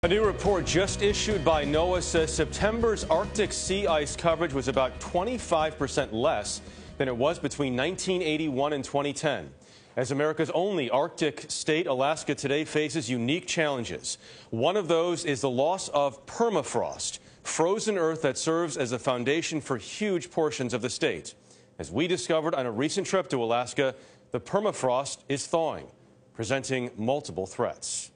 A new report just issued by NOAA says September's Arctic sea ice coverage was about 25% less than it was between 1981 and 2010. As America's only Arctic state, Alaska today faces unique challenges. One of those is the loss of permafrost, frozen earth that serves as a foundation for huge portions of the state. As we discovered on a recent trip to Alaska, the permafrost is thawing, presenting multiple threats.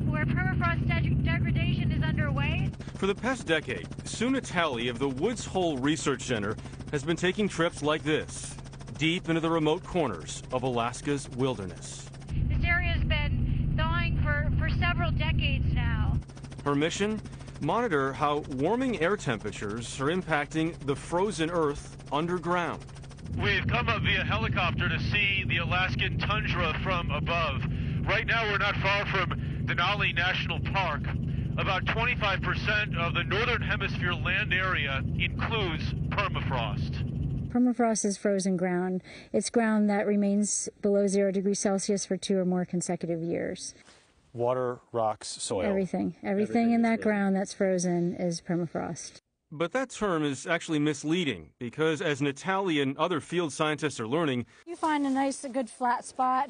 Where permafrost degradation is underway. For the past decade, Sue Natali of the Woods Hole Research Center has been taking trips like this, deep into the remote corners of Alaska's wilderness. This area has been thawing for several decades now. Her mission? Monitor how warming air temperatures are impacting the frozen earth underground. We've come up via helicopter to see the Alaskan tundra from above. Right now we're not far from Denali National Park. About 25% of the northern hemisphere land area includes permafrost. Permafrost is frozen ground. It's ground that remains below 0 degrees Celsius for 2 or more consecutive years. Water, rocks, soil. Everything in that ground that's frozen is permafrost. But that term is actually misleading because, as Natali and other field scientists are learning, You find a good flat spot.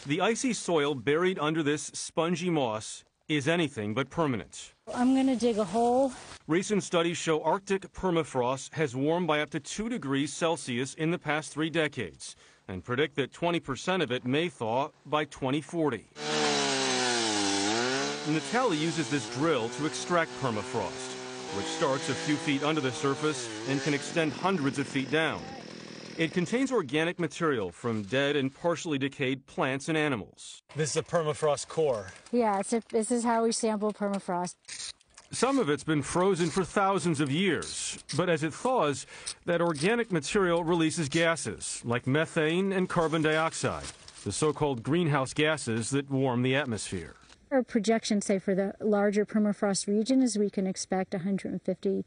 the icy soil buried under this spongy moss is anything but permanent. I'm going to dig a hole. Recent studies show Arctic permafrost has warmed by up to 2 degrees Celsius in the past 3 decades and predict that 20% of it may thaw by 2040. Natali uses this drill to extract permafrost, which starts a few feet under the surface and can extend hundreds of feet down. It contains organic material from dead and partially decayed plants and animals. This is a permafrost core. Yeah, this is how we sample permafrost. Some of it's been frozen for thousands of years, but as it thaws, that organic material releases gases like methane and carbon dioxide, the so-called greenhouse gases that warm the atmosphere. Our projections say for the larger permafrost region is we can expect 150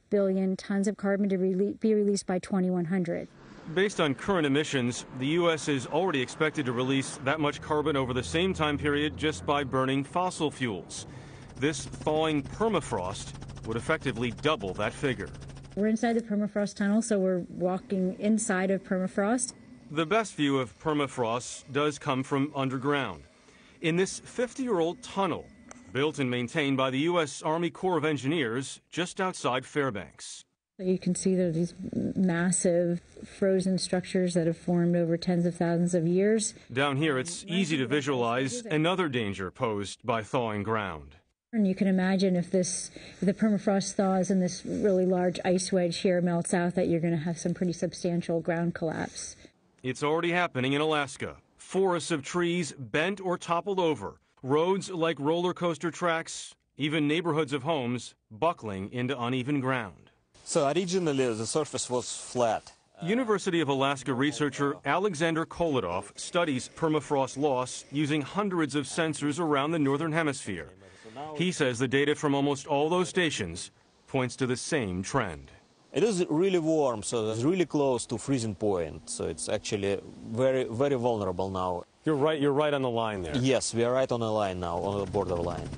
billion tons of carbon to be released by 2100. Based on current emissions, the U.S. is already expected to release that much carbon over the same time period just by burning fossil fuels. This thawing permafrost would effectively double that figure. We're inside the permafrost tunnel, so we're walking inside of permafrost. The best view of permafrost does come from underground. In this 50-year-old tunnel, built and maintained by the U.S. Army Corps of Engineers just outside Fairbanks. You can see there are these massive frozen structures that have formed over tens of thousands of years. Down here, it's easy to visualize another danger posed by thawing ground. And you can imagine if the permafrost thaws and this really large ice wedge here melts out, that you're going to have some pretty substantial ground collapse. It's already happening in Alaska. Forests of trees bent or toppled over, roads like roller coaster tracks, even neighborhoods of homes buckling into uneven ground. So originally the surface was flat. University of Alaska researcher Alexander Kolodov studies permafrost loss using hundreds of sensors around the northern hemisphere. He says the data from almost all those stations points to the same trend. It is really warm, so it's really close to freezing point. So it's actually very, very vulnerable now. You're right on the line there. Yes, we are right on the line now, on the borderline.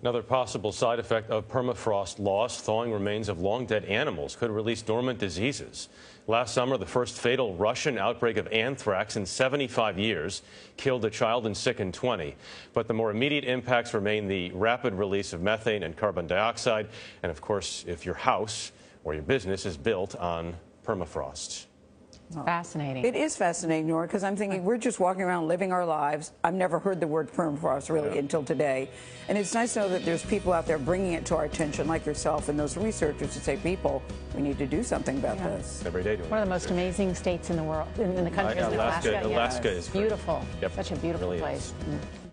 Another possible side effect of permafrost loss, thawing remains of long-dead animals could release dormant diseases. Last summer, the first fatal Russian outbreak of anthrax in 75 years killed a child and sickened 20. But the more immediate impacts remain the rapid release of methane and carbon dioxide, and of course, if your house or your business is built on permafrost. Fascinating. It is fascinating, Nora, because I'm thinking we're just walking around living our lives. I've never heard the word permafrost really until today. And it's nice to know that there's people out there bringing it to our attention, like yourself and those researchers, to say, people, we need to do something about this. Every day doing One of the most amazing states in the world, in the country, isn't it? Alaska is beautiful. Yep. Such a beautiful Really place. is.